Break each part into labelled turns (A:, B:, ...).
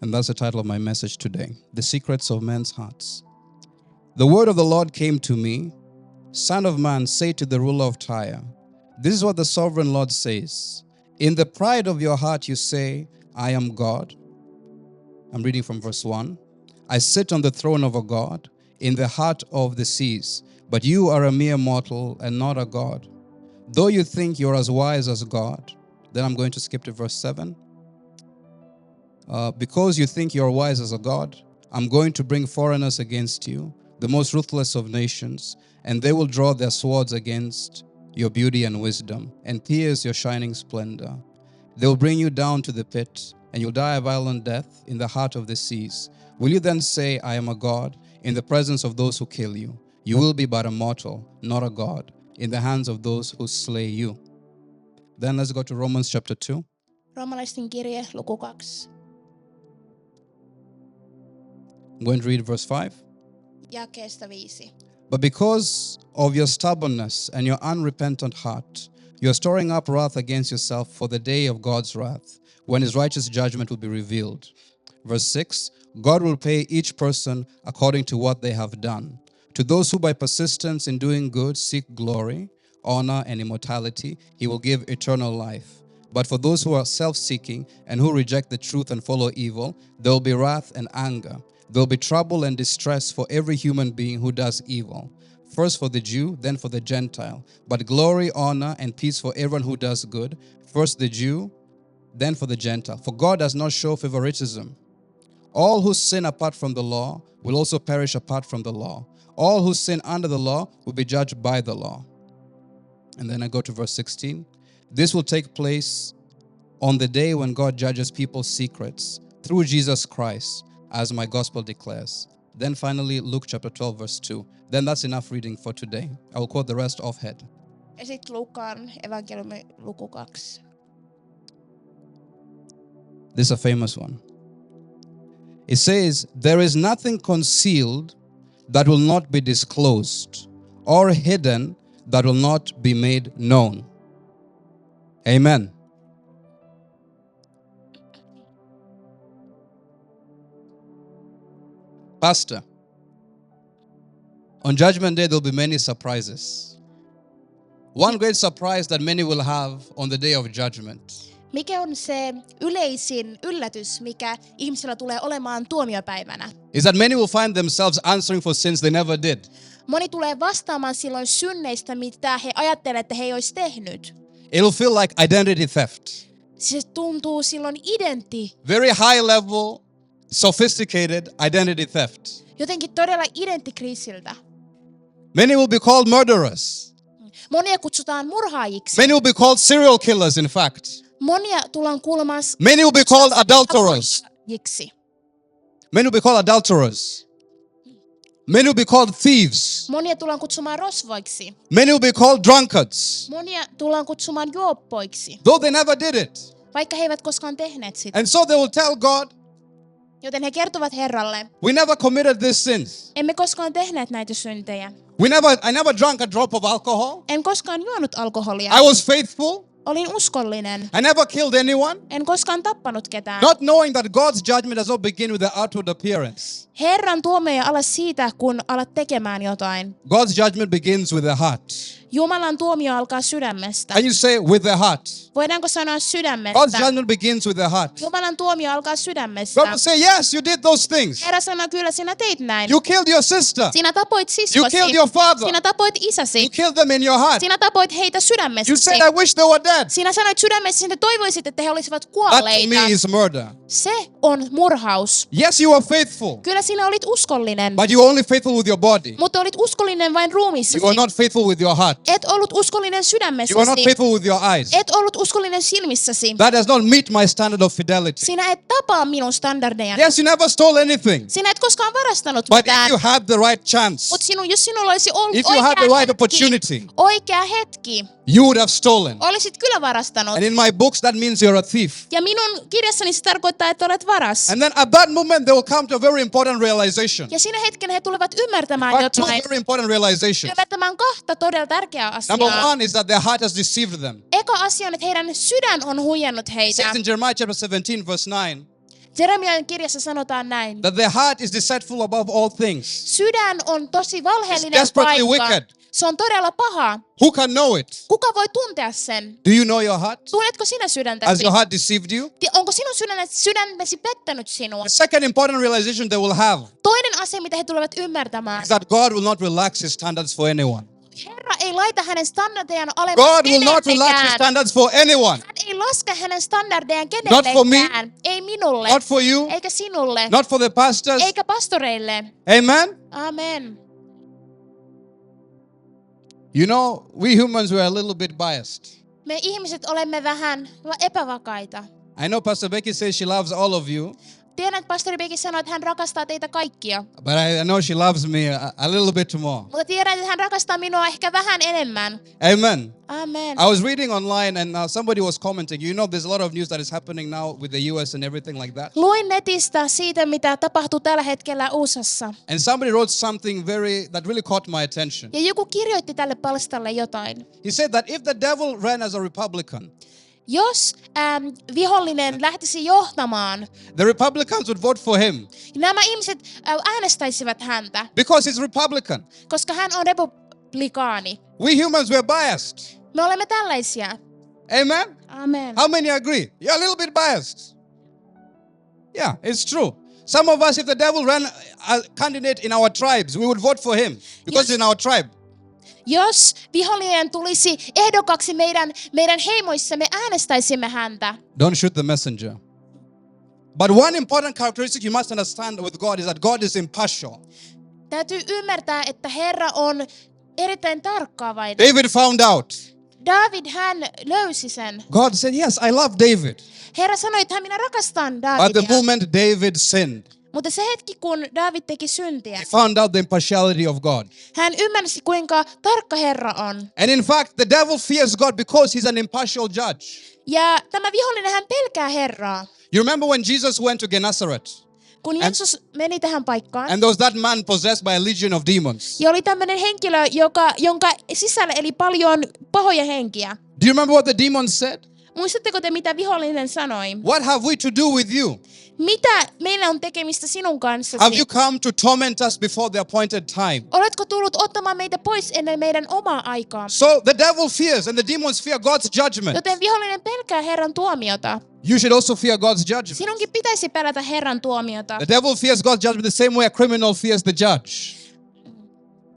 A: And that's the title of my message today, The Secrets of Men's Hearts. The word of the Lord came to me, Son of man, say to the ruler of Tyre, this is what the sovereign Lord says. In the pride of your heart you say, I am God. I'm reading from verse 1. I sit on the throne of a God in the heart of the seas, but you are a mere mortal and not a God. Though you think you're as wise as God, then I'm going to skip to verse 7. Because you think you're wise as a God, I'm going to bring foreigners against you, the most ruthless of nations, and they will draw their swords against your beauty and wisdom, and pierce your shining splendor. They will bring you down to the pit, and you'll die a violent death in the heart of the seas. Will you then say, I am a God, in the presence of those who kill you? You will be but a mortal, not a God, in the hands of those who slay you. Then let's go to Romans chapter 2.
B: Roomalaisten kirje, luku 2.
A: I'm going to read verse 5.
B: Jakeesta 5.
A: But because of your stubbornness and your unrepentant heart, you are storing up wrath against yourself for the day of God's wrath, when his righteous judgment will be revealed. Verse 6, God will pay each person according to what they have done. To those who by persistence in doing good seek glory, honor, and immortality, he will give eternal life. But for those who are self-seeking and who reject the truth and follow evil, there will be wrath and anger. There will be trouble and distress for every human being who does evil. First for the Jew, then for the Gentile. But glory, honor, and peace for everyone who does good. First the Jew, then for the Gentile. For God does not show favoritism. All who sin apart from the law will also perish apart from the law. All who sin under the law will be judged by the law. And then I go to verse 16. This will take place on the day when God judges people's secrets through Jesus Christ, as my gospel declares. Then finally, Luke chapter 12, verse 2. Then that's enough reading for today. I will quote the rest offhead.
B: Ja sitten Luukkaan evankeliumi luku 2.
A: This is a famous one. It says, there is nothing concealed that will not be disclosed, or hidden that will not be made known. Amen. Pastor, on Judgment Day, there will be many surprises. One great surprise that many will have on the day of judgment.
B: Mikä on se yleisin yllätys, mikä ihmisillä tulee olemaan tuomiopäivänä?
A: Is that many will find themselves answering for sins they never did.
B: Moni tulee vastaamaan silloin synneistä, mitä he ajattelevat, että he ei olisi tehnyt.
A: It will feel like identity theft.
B: Se tuntuu silloin
A: Very high level, sophisticated identity theft.
B: jotenkin todella identikriisiltä.
A: Many will be called murderers.
B: Monia kutsutaan murhaajiksi.
A: Many will be called serial killers, in fact.
B: Monia tullaan kuulemaan
A: Many will be called adulterers. Many will be called adulterers. Many will be called thieves.
B: Monia tullaan kutsumaan rosvoiksi.
A: Many will be called drunkards.
B: Monia tullaan kutsumaan juoppoiksi,
A: Though they never did it.
B: vaikka he eivät koskaan tehneet sitä.
A: And so they will tell God,
B: Joten he kertovat Herralle,
A: we never committed these sins.
B: emme koskaan tehneet näitä syntejä.
A: I never drank a drop of alcohol.
B: En koskaan juonut alkoholia.
A: I was faithful.
B: Olin uskollinen.
A: I never killed anyone.
B: En koskaan tappanut ketään.
A: Not knowing that God's judgment does not begin with the outward appearance.
B: Herran tuomio ei ala siitä, kun alat tekemään jotain.
A: God's judgment begins with the heart.
B: Jumalan tuomio alkaa sydämestä.
A: And you say with the heart.
B: Voidaanko sanoa sydämestä?
A: God's judgment begins with the heart.
B: Jumalan tuomio alkaa sydämestä.
A: God will say, yes, you did those things.
B: Herra sanoo, kyllä sinä teit näin.
A: You killed your sister.
B: Sinä tapoit
A: You
B: siskosi.
A: killed your father.
B: Sinä tapoit isäsi.
A: You killed them in your heart.
B: Sinä tapoit heitä
A: You
B: sydämessäsi.
A: said, I wish they were dead.
B: Sinä sanoit sydämessä, että toivoisit, että he olisivat
A: That to
B: kuolleita.
A: me is murder.
B: Se on murhaus.
A: Yes, you were faithful.
B: Kyllä sinä olit uskollinen,
A: But you were only faithful with your body.
B: mutta olit uskollinen vain ruumiissasi.
A: You were not faithful with your heart.
B: Et ollut uskollinen
A: You were not
B: sydämessäsi.
A: faithful with your eyes.
B: Et ollut uskollinen silmissäsi.
A: That does not meet my standard of fidelity.
B: Sinä et tapaa minun standardejani.
A: Yes, you never stole anything.
B: Sinä et koskaan varastanut
A: But if
B: mitään.
A: you had the right chance,
B: Mutta jos sinulla olisi ollut
A: if you had the right opportunity,
B: oikea hetki,
A: you would have stolen.
B: olisit kyllä varastanut.
A: And in my books, that means you're a thief.
B: Ja minun kirjassani se tarkoittaa, että olet varas.
A: And then at that moment, they will come to a very important realization.
B: Ja siinä hetkenä he tulevat ymmärtämään
A: But two
B: jotain.
A: very important realizations.
B: Ymmärtämään kahta todella tärkeää
A: Number
B: asiaa.
A: one is that their heart has deceived them.
B: Eka asia on, että heidän sydän on huijannut
A: It
B: heitä.
A: says in Jeremiah chapter 17, verse 9,
B: Jeremian kirjassa sanotaan näin.
A: that their heart is deceitful above all things.
B: Sydän on tosi valheellinen
A: desperately
B: paikka.
A: wicked.
B: Se on todella paha.
A: Who can know it?
B: Kuka voi tuntea sen?
A: Do you know your heart?
B: Tunnetko sinä
A: Has
B: sydäntäsi?
A: your heart deceived you?
B: Onko sinun sydämesi pettänyt sinua?
A: The second important realization they will have
B: Toinen asia, mitä he tulevat ymmärtämään.
A: is that God will not relax his standards for anyone.
B: Herra ei laita hänen standardejaan alemmas
A: God will not relax his
B: kenellekään.
A: standards for anyone.
B: Hän ei laske hänen standardejaan
A: Not for me.
B: kenellekään. Ei minulle.
A: Not for you.
B: Eikä sinulle.
A: Not for the pastors.
B: Eikä pastoreille.
A: Amen?
B: Amen.
A: You know, we humans were a little bit biased.
B: Me ihmiset olemme vähän epävakaita.
A: I know Pastor Becky says she loves all of you,
B: Tiedän, että pastori Becky sanoi, että hän rakastaa teitä kaikkia.
A: but I know she loves me a little bit more.
B: Mutta tiedän, että hän rakastaa minua ehkä vähän enemmän.
A: Amen.
B: Amen.
A: I was reading online and somebody was commenting, you know, there's a lot of news that is happening now with the US and everything like that.
B: Luin netistä siitä, mitä tapahtuu tällä hetkellä USAssa.
A: And somebody wrote something that really caught my attention.
B: Ja joku kirjoitti tälle palstalle jotain.
A: He said that if the devil ran as a Republican,
B: Jos vihollinen lähtisi johtamaan,
A: the Republicans would vote for him
B: nämä ihmiset äänestäisivät häntä,
A: because he's Republican.
B: koska hän on republikaani.
A: We humans were biased.
B: Me olemme tällaisia.
A: Amen?
B: Amen.
A: How many agree? You're a little bit biased. Yeah, it's true. Some of us, if the devil ran a candidate in our tribes, we would vote for him because he's in our tribe.
B: Jos vihollinen tulisi ehdokaksi meidän heimoissa, me äänestäisimme häntä.
A: Don't shoot the messenger. But one important characteristic you must understand with God is that God is impartial.
B: Täytyy ymmärtää, että Herra on erittäin tarkkaavainen.
A: David found out.
B: David, hän löysi sen.
A: God said, yes, I love David.
B: Herra sanoi, että minä rakastan
A: But
B: Davidia.
A: the moment David sinned,
B: Mutta se hetki, kun David teki syntiä,
A: he found out the impartiality of God.
B: hän ymmärsi, kuinka tarkka Herra on.
A: And in fact, the devil fears God because he's an impartial judge.
B: Ja tämä vihollinen, hän pelkää Herraa.
A: You remember when Jesus went to Gennesaret?
B: Kun Jeesus meni tähän paikkaan,
A: And there was that man possessed by a legion of demons.
B: ja oli tämmöinen henkilö, jonka sisällä eli paljon pahoja henkiä.
A: Do you remember what the demons said?
B: Muistatteko te, mitä vihollinen sanoi?
A: What have we to do with you?
B: Mitä meillä on tekemistä sinun kanssasi?
A: Have you come to torment us before the appointed time?
B: Oletko tullut ottamaan meitä pois ennen meidän omaa aikaa?
A: So the devil fears and the demons fear God's judgment.
B: Joten vihollinen pelkää Herran tuomiota.
A: You should also fear God's judgment.
B: Sinunkin pitäisi pelätä Herran tuomiota.
A: The devil fears God's judgment the same way a criminal fears the judge.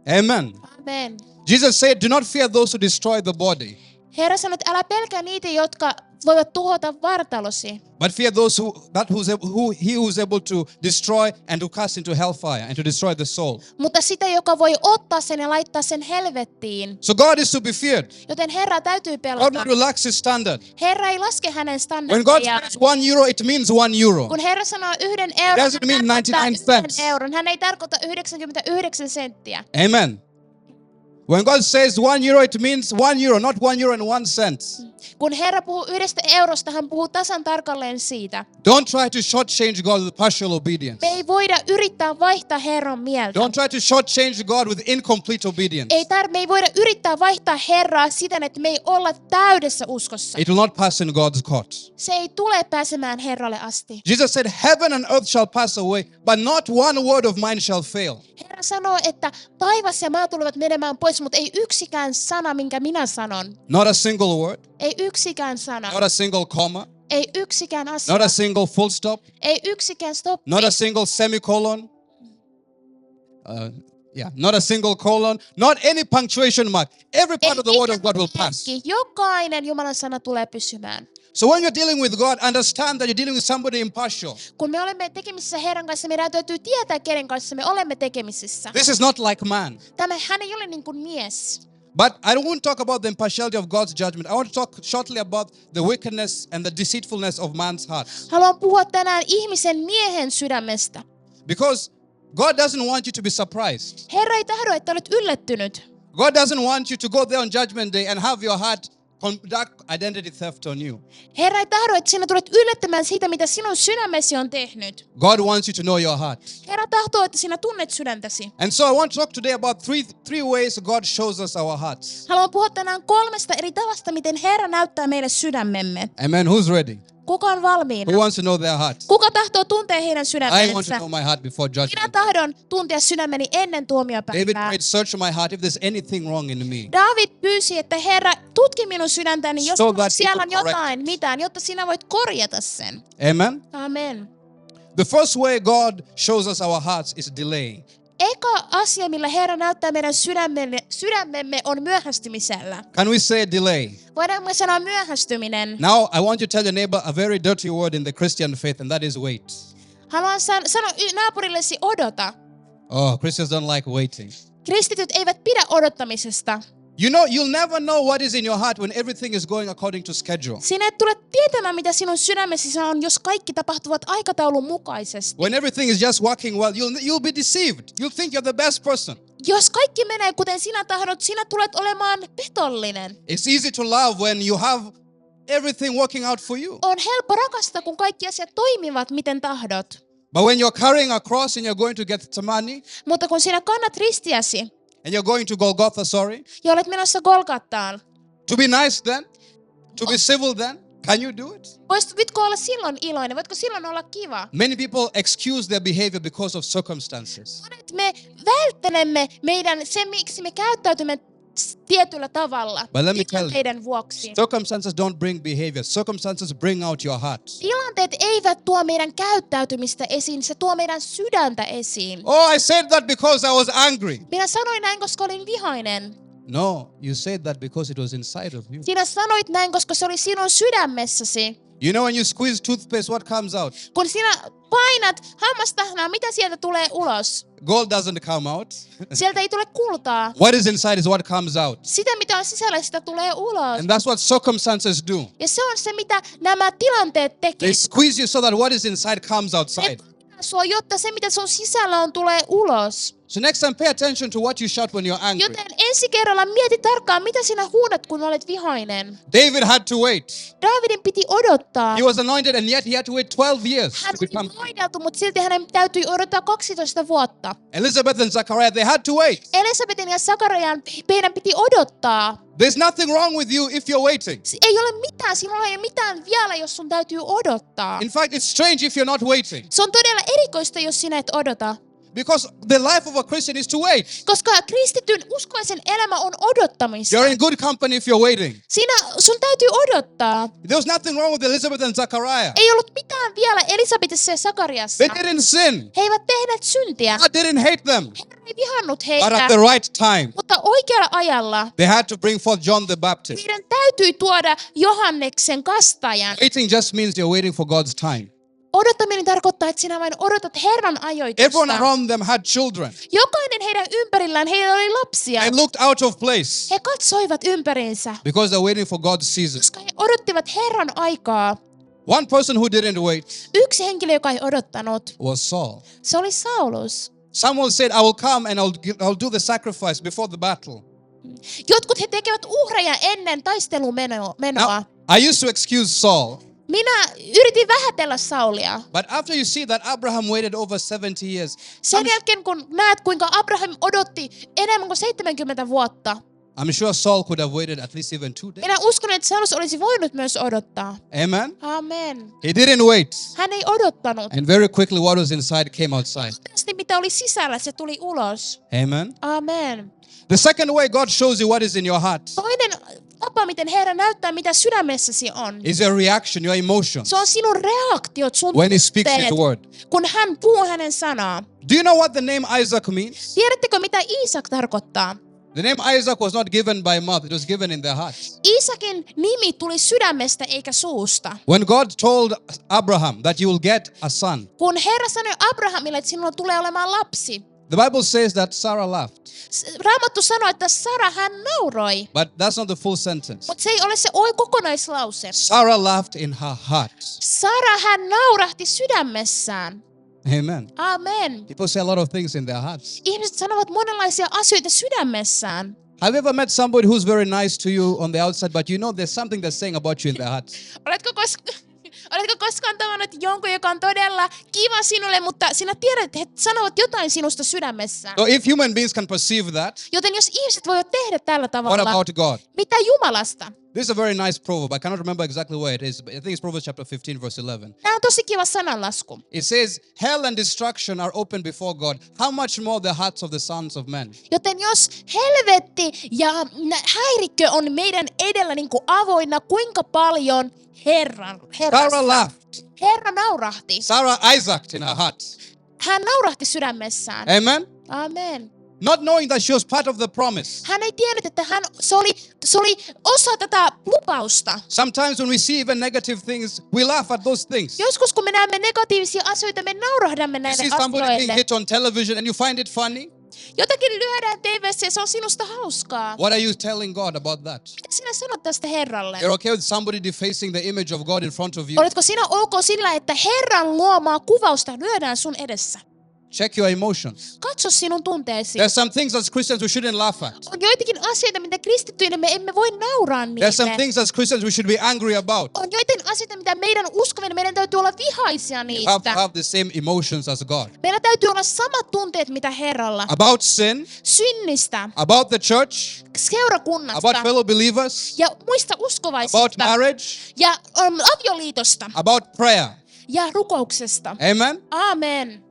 A: Amen.
B: Amen.
A: Jesus said, do not fear those who destroy the body,
B: Herra sanoi, että älä pelkää niitä, jotka voivat tuhota vartalosi,
A: but fear those he who is able to destroy and to cast into hellfire and to destroy the soul.
B: mutta sitä, joka voi ottaa sen ja laittaa sen helvettiin.
A: So God is to be feared.
B: Joten Herra täytyy
A: God
B: pelata.
A: not relax his standard.
B: Herra ei laske hänen
A: When God
B: standardiaan.
A: says €1, it means €1.
B: Kun Herra sanoo 1 euron,
A: Doesn't mean
B: hän tarkoittaa
A: 99
B: 1 euron. Hän ei tarkoita 99 senttiä.
A: Amen. When God says €1, it means €1, not €1.01.
B: Kun Herra puhuu 1 eurosta, hän puhuu tasan tarkalleen siitä.
A: Don't try to shortchange God with partial obedience.
B: Me ei voida yrittää vaihtaa Herran mieltä.
A: Don't try to shortchange God with incomplete obedience.
B: Me ei voida yrittää vaihtaa Herraa siten, että me ei olla täydessä uskossa.
A: It will not pass in God's court.
B: Se ei tule pääsemään Herralle asti.
A: Jesus said, heaven and earth shall pass away, but not one word of mine shall fail.
B: Herra sanoo, että taivas ja maa tulevat menemään pois, mutta ei yksikään sana, minkä minä sanon.
A: Not a single word,
B: Ei yksikään sana.
A: not a single comma,
B: Ei yksikään asia.
A: not a single full stop,
B: Ei yksikään stoppi.
A: not a single semicolon. Not a single colon, not any punctuation mark. Every part of the word of God will pass.
B: Jokainen Jumalan sana tulee pysymään.
A: So when you're dealing with God, understand that you're dealing with somebody impartial.
B: Kun me olemme tekemisissä Herran kanssa, meidän täytyy tietää, kenen kanssa me olemme tekemisissä.
A: This is not like man.
B: Hän ei ole niin kuin mies.
A: But I won't talk about the impartiality of God's judgment. I want to talk shortly about the wickedness and the deceitfulness of man's heart.
B: Haluan puhua tänään ihmisen miehen sydämestä.
A: Because God doesn't want you to be surprised.
B: Herra ei tahdo, että olet yllättynyt.
A: God doesn't want you to go there on judgment day and have your heart conduct identity theft on you.
B: Herra ei tahdo, että sinä tulet yllättämään siitä, mitä sinun sydämesi on tehnyt.
A: God wants you to know your heart.
B: Herra tahtoo, että sinä tunnet sydäntäsi.
A: And so I want to talk today about three ways God shows us our hearts.
B: Haluan puhua tänään 3 eri tavasta, miten Herra näyttää meille sydämemme.
A: Amen. Who's ready?
B: Kuka on valmiina?
A: Who wants to know their heart?
B: Kuka tahtoo tuntea heidän
A: I want to
B: sydämensä?
A: know my heart before
B: Minä
A: judgment.
B: tahdon tuntea sydämeni ennen
A: David
B: tuomiopäivää.
A: prayed, search my heart if there's anything wrong in me.
B: David pyysi, että Herra, tutki minun sydäntäni, jos
A: So that he
B: siellä on
A: could correct
B: jotain, mitään, jotta sinä voit korjata sen.
A: Amen?
B: Amen.
A: The first way God shows us our hearts is delaying.
B: Eka asia, millä Herra näyttää meidän sydämemme on myöhästymisellä.
A: Can we say delay?
B: Voidaanko me sanoa myöhästyminen?
A: Now, I want you to tell your neighbor a very dirty word in the Christian faith, and that is wait.
B: Haluan sanoa naapurillesi odota.
A: Oh, Christians don't like waiting.
B: Kristityt eivät pidä odottamisesta.
A: You know, you'll never know what is in your heart when everything is going according to schedule.
B: Sinä et tule tietämään, mitä sinun sydämesi on, jos kaikki tapahtuvat aikataulun mukaisesti.
A: When everything is just working well, you'll be deceived. You'll think you're the best person.
B: Jos kaikki menee kuten sinä tahdot, sinä tulet olemaan petollinen.
A: It's easy to love when you have everything working out for you.
B: On helppo rakastaa, kun kaikki asiat toimivat, miten tahdot.
A: But when you're carrying a cross and you're going to Gethsemane
B: Mutta kun sinä kannat ristiäsi
A: and you're going to Golgotha,
B: ja olet menossa Golgattaan,
A: to be nice then, to be civil then, can you do it?
B: voitko olla silloin iloinen? Voitko silloin olla kiva?
A: Many people excuse their behavior because of circumstances.
B: Monet me välttelemme se, miksi me käyttäytymme tietyllä tavalla
A: But let me tell you,
B: tilanteiden vuoksi.
A: circumstances don't bring behavior. Circumstances bring out your heart.
B: Tilanteet eivät tuo meidän käyttäytymistä esiin, se tuo meidän sydäntä esiin.
A: Oh, I said that because I was angry.
B: Minä sanoin näin, koska olin vihainen.
A: No, you said that because it was inside of you.
B: Sinä sanoit näin, koska se oli sinun sydämessäsi.
A: You know when you squeeze toothpaste, what comes out?
B: Kun sinä painat hammastahnaa, mitä sieltä tulee ulos?
A: Gold doesn't come out.
B: Sieltä ei tule kultaa.
A: What is inside is what comes out.
B: Sitä, mitä on sisällä, sitä tulee ulos.
A: And that's what circumstances do.
B: Ja se on se, mitä nämä tilanteet
A: They
B: tekevät.
A: squeeze you so that what is inside comes outside.
B: Sua, jotta se, mitä sun sisällä on, tulee ulos.
A: So next time, pay attention to what you shout when you're angry.
B: Joten ensi kerralla mieti tarkkaan, mitä sinä huudat, kun olet vihainen.
A: David had to wait.
B: Davidin piti odottaa.
A: He was anointed and yet he had to wait 12 years
B: Hän
A: to become.
B: oli voideltu, mutta silti hänen täytyi odottaa 12 vuotta.
A: Elizabeth and Zachariah, they had to wait.
B: Elisabetin ja Sakarian meidän piti odottaa.
A: There's nothing wrong with you if you're waiting.
B: Ei ole mitään, sinulla ei ole mitään vielä, jos sun täytyy odottaa.
A: In fact, it's strange if you're not waiting.
B: Se on todella erikoista, jos sinä et odota.
A: Because the life of a Christian is to wait.
B: Koska kristityn uskoisen elämä on odottamista.
A: You're in good company if you're waiting.
B: Sun täytyy odottaa.
A: There was nothing wrong with Elizabeth and Zachariah.
B: Ei ollut mitään vielä Elisabetissa ja Sakariassa.
A: They didn't sin.
B: He eivät tehneet syntiä.
A: God didn't hate them.
B: Herra ei vihannut
A: But
B: heitä.
A: at the right time,
B: Mutta oikealla ajalla
A: they had to bring forth John the Baptist.
B: meidän täytyi tuoda Johanneksen kastajan.
A: Waiting just means you're waiting for God's time.
B: Odottaminen tarkoittaa, että sinä vain odotat Herran ajoitusta.
A: Everyone around them had children.
B: Jokainen heidän ympärillään, heillä oli lapsia.
A: They looked out of place
B: He katsoivat ympäriinsä,
A: because they're waiting for God's season.
B: koska he odottivat Herran aikaa.
A: One person who didn't wait
B: Yksi henkilö, joka ei odottanut,
A: was Saul.
B: se oli Saulus.
A: Samuel said, I will come and I'll do the sacrifice before the battle.
B: Jotkut he tekevät uhreja ennen taistelumenoa.
A: Now, I used to excuse Saul,
B: Minä yritin vähätellä Saulia.
A: but after you see that Abraham waited over 70 years,
B: Sen jälkeen, kun näet, kuinka Abraham odotti enemmän kuin 70 vuotta,
A: I'm sure Saul could have waited at least even 2 days.
B: minä uskon, että Saulus olisi voinut myös odottaa.
A: Amen?
B: Amen.
A: He didn't wait.
B: Hän ei odottanut.
A: And very quickly what was inside came outside.
B: Tästä, mitä oli sisällä, se tuli ulos.
A: Amen?
B: Amen.
A: The second way God shows you what is in your heart
B: Toinen tapa, miten Herra näyttää, mitä sydämessäsi on.
A: is your reaction, your emotions,
B: Se on sinun reaktiot, sun
A: when He speaks His
B: tunteet,
A: word.
B: kun hän puhuu hänen sanaa.
A: Do you know what the name Isaac means?
B: Tiedättekö, mitä Iisak tarkoittaa?
A: The name Isaac was not given by mouth, it was given in their hearts.
B: Iisakin nimi tuli sydämestä eikä suusta.
A: When God told Abraham that you will get a son,
B: Kun Herra sanoi Abrahamille, että sinulla tulee olemaan lapsi,
A: the Bible says that Sarah laughed.
B: Raamattu sanoi, että Sara hän nauroi,
A: But that's not the full sentence.
B: mutta se ei ole se kokonaislause.
A: Sarah laughed in her heart.
B: Sara hän naurahti sydämessään.
A: Amen.
B: Amen.
A: People say a lot of things in their hearts.
B: Ihmiset sanovat monenlaisia asioita sydämessään.
A: Have you ever met somebody who's very nice to you on the outside, but you know there's something they're saying about you in their heart?
B: Oletko koskaan tavannut jonkun, joka on todella kiva sinulle, mutta sinä tiedät, että he sanovat jotain sinusta sydämessään.
A: So if human beings can perceive that,
B: Joten jos ihmiset voivat tehdä tällä
A: what
B: tavalla,
A: about God?
B: mitä Jumalasta?
A: This is a very nice proverb. I cannot remember exactly where it is, but I think it's Proverbs chapter 15, verse 11.
B: Tämä on tosi kiva sananlasku.
A: It says, hell and destruction are open before God. How much more the hearts of the sons of men?
B: Joten jos helvetti ja häirikkö on meidän edellä niin kuin avoinna, kuinka paljon
A: Sarah laughed.
B: Herra naurahti.
A: Sarah Isaac in her heart.
B: Hän naurahti sydämessään.
A: Amen?
B: Amen.
A: Not knowing that she was part of the promise.
B: Hän ei tiennyt, että se oli osa tätä lupausta.
A: Sometimes when we see even negative things, we laugh at those things.
B: Joskus kun me näemme negatiivisia asioita, me naurahdamme
A: You
B: näille
A: see somebody being
B: asioille.
A: hit on television and you find it funny.
B: Jotakin lyödään TV:ssä ja se on sinusta hauskaa.
A: What are you telling God about that?
B: Mitä sinä sanot tästä Herralle?
A: You're okay with somebody defacing the image of God in front of you?
B: Oletko sinä ok sillä, että Herran luomaa kuvausta lyödään sun edessä?
A: Check your emotions.
B: Katso sinun tunteesi.
A: There's some things as Christians we shouldn't laugh at.
B: On joitakin asioita, mitä kristittyinä me emme voi nauraa
A: There's some
B: niille.
A: things as Christians we should be angry about.
B: On joitakin asioita, mitä meidän uskovina, meidän täytyy olla vihaisia
A: We have to
B: niistä.
A: have the same emotions as God.
B: Meillä täytyy olla samat tunteet, mitä Herralla.
A: About sin,
B: Synnistä,
A: about the church,
B: seurakunnasta
A: about fellow believers,
B: ja muista
A: about
B: uskovaisista
A: marriage,
B: ja avioliitosta
A: about prayer.
B: ja rukouksesta.
A: Amen?
B: Amen.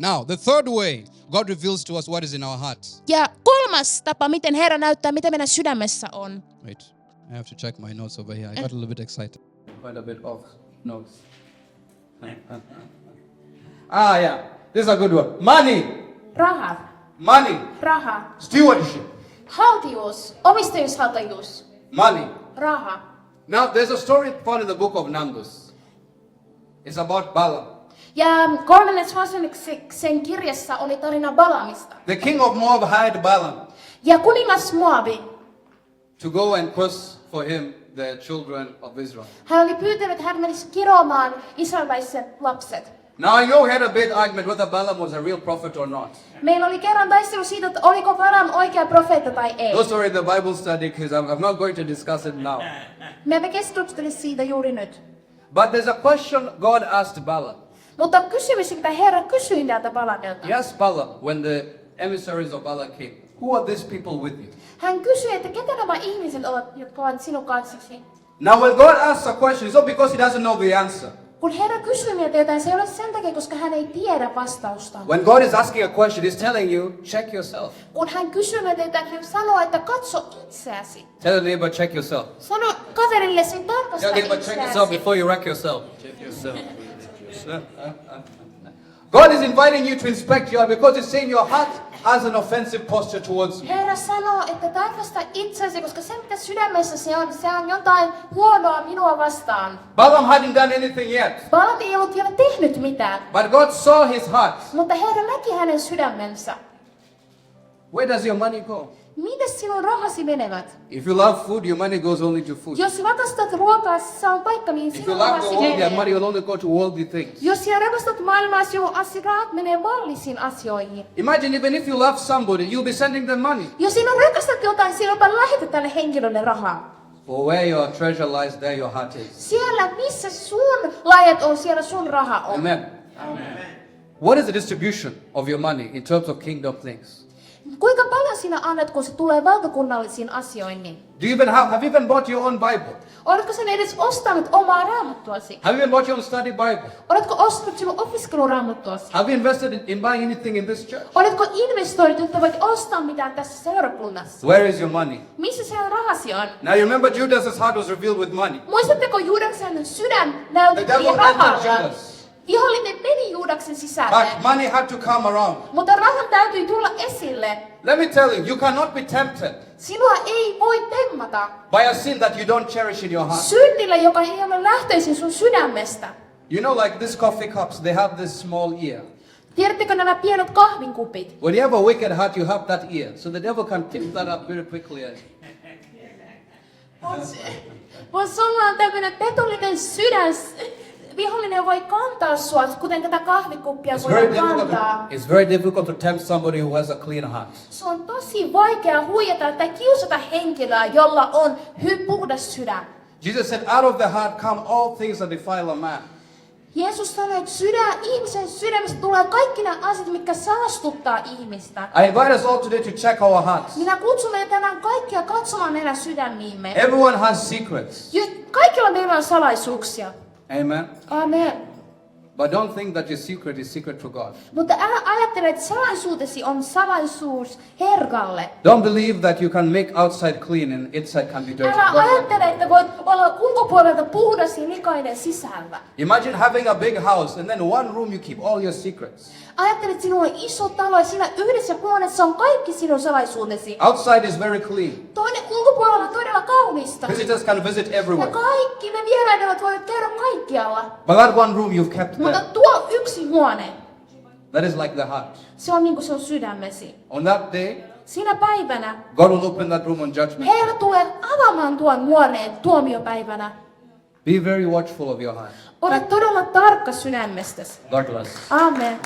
A: Now, the third way God reveals to us what is in our hearts.
B: Ja kolmas tapa, miten Herra näyttää, mitä meidän sydämessä on.
A: Wait, I have to check my notes over here. I got a little bit excited. Quite a bit of notes. Yeah. This is a good one. Money.
C: Raha,
A: Money.
C: raha,
A: Stewardship.
C: haltijuus, omistajuushaltijuus,
A: Money.
C: raha.
A: Now, there's a story found in the book of Numbers. It's about Balaam.
C: Ja 3. Mooseksen kirjassa oli tarina Balamista.
A: The king of Moab hired Balaam
C: Ja kuningas Moabi,
A: to go and curse for him the children of Israel.
C: hän oli pyytänyt, että hän menisi kiroamaan israelilaiset lapset.
A: Now, I know we had a big argument whether Balaam was a real prophet or not.
C: Meillä oli kerran taistelu siitä, että oliko Balaam oikea profeetta tai ei.
A: Those were in the Bible study because I'm not going to discuss it now.
C: Me emme keskustele siitä juuri nyt.
A: But there's a question God asked Balaam.
C: Mutta kysymys, mitä Herra kysyi näiltä Balaamilta.
A: He asked Balaam when the emissaries of Balaam came, who are these people with you?
C: Hän kysyi, että ketä nämä ihmiset ovat, jotka ovat sinun kanssasi.
A: Now, when God asks a question, it's not because he doesn't know the answer.
C: Kun Herra kysyy meiltä jotain, se ei ole sen takia, koska hän ei tiedä vastausta.
A: When God is asking a question, he's telling you, check yourself.
C: Kun hän kysyy meiltä jotain, hän sanoo, että katso itseäsi.
A: Tell your neighbor, check yourself.
C: Sano kaverillesi tarkasta
A: Tell your neighbor, check yourself
C: itseäsi.
A: before you wreck yourself. Check yourself. God is inviting you to inspect your heart because he's saying your heart has an offensive posture towards me.
C: Herra sanoo, että tarkasta itseäsi, koska se mitä sydämessä se on jotain huonoa minua vastaan.
A: Balaam hadn't done anything yet,
C: Balaam ei ollut vielä tehnyt mitään,
A: but God saw his heart.
C: mutta Herra näki hänen sydämensä.
A: Where does your money go?
C: Minne sinun rahasi menevät?
A: If you love food, your money goes only to food.
C: Jos rakastat ruokaa, se on paikka, mihin
A: If you
C: sinun
A: love
C: rahasi
A: the world, your
C: menee.
A: money will only go to worldly things.
C: Jos sinä rakastat maailmaa, sinun rahat menee maallisiin asioihin.
A: Imagine even if you love somebody, you'll be sending them money.
C: Jos sinä rakastat jotain, sinunpa lähetä tälle henkilölle rahaa.
A: For where your treasure lies, there your heart is.
C: Siellä, missä sun lahjat on, siellä sun raha on.
A: Amen. What is the distribution of your money in terms of kingdom things?
C: Kuinka paljon sinä annat, kun se tulee valtakunnallisiin asioihin?
A: Do you even have you even bought your own Bible?
C: Oletko sinä edes ostanut omaa raamattuasi?
A: Have you even bought your own study Bible?
C: Oletko ostanut sinun opiskeluraamattuasi?
A: Have you invested in buying anything in this church?
C: Oletko investoinut, että voit ostaa mitään tässä seurakunnassa?
A: Where is your money?
C: Missä siellä rahasi on?
A: Now you remember Judas's heart was revealed with money.
C: Muistatteko Juudaksen sydän
A: The devil
C: näytettiin
A: entered
C: rahalla?
A: Judas.
C: Vihollinen meni Juudaksen sisälle.
A: But money had to come around.
C: Mutta rahan täytyi tulla esille.
A: Let me tell you, you cannot be tempted
C: Sinua ei voi temmata
A: by a sin that you don't cherish in your heart.
C: synnillä, joka ei ole lähtöisin sun sydämestä.
A: You know, like these coffee cups, they have this small ear.
C: Tiedättekö nämä pienet kahvinkupit?
A: When you have a wicked heart, you have that ear. So the devil can tip that up very quickly.
C: Kun sulla on tämmöinen petollinen sydän, vihollinen voi kantaa sua, kuten tätä kahvikuppia voi kantaa.
A: It's very difficult to tempt somebody who has a clean heart.
C: Se on tosi vaikea huijata tai kiusata henkilöä, jolla on puhdas sydän.
A: Jesus said, out of the heart come all things that defile a man.
C: Jeesus sanoi, että ihmisen sydämestä tulee kaikki nämä asiat, mitkä saastuttaa ihmistä.
D: I invite us all today to check our hearts.
C: Minä kutsun meitä tänään kaikkia katsomaan meidän sydämiimme.
D: Everyone has secrets.
C: Kaikilla meillä on salaisuuksia.
D: Amen.
C: Amen.
D: But don't think that your secret is secret for God.
C: Mutta älä ajattele, että salaisuutesi on salaisuus Herralle.
D: Don't believe that you can make outside clean and inside can be dirty.
C: Älä ajattele, että voit olla ulkopuolelta puhdas ja likainen sisällä.
D: Imagine having a big house and then one room you keep all your secrets.
C: Ajattele, että sinulla on iso talo ja siinä yhdessä huoneessa on kaikki sinun salaisuutesi.
D: Outside is very clean.
C: Toinen ulkopuolella on todella kaunista.
D: Visitors can visit
C: Ja
D: everywhere.
C: kaikki ne vierailevat voivat käydä kaikkialla.
D: But that one room you've kept
C: Mutta
D: there.
C: tuo yksi huone,
D: That is like the heart.
C: se on niin kuin se on sydämesi.
D: On that day,
C: Sinä päivänä
D: God will open that room on judgment.
C: Herra tulee avaamaan tuon huoneen tuomiopäivänä.
D: Be very watchful of your heart.
C: Ole todella tarkka sydämestäsi.
D: God bless.
C: Amen.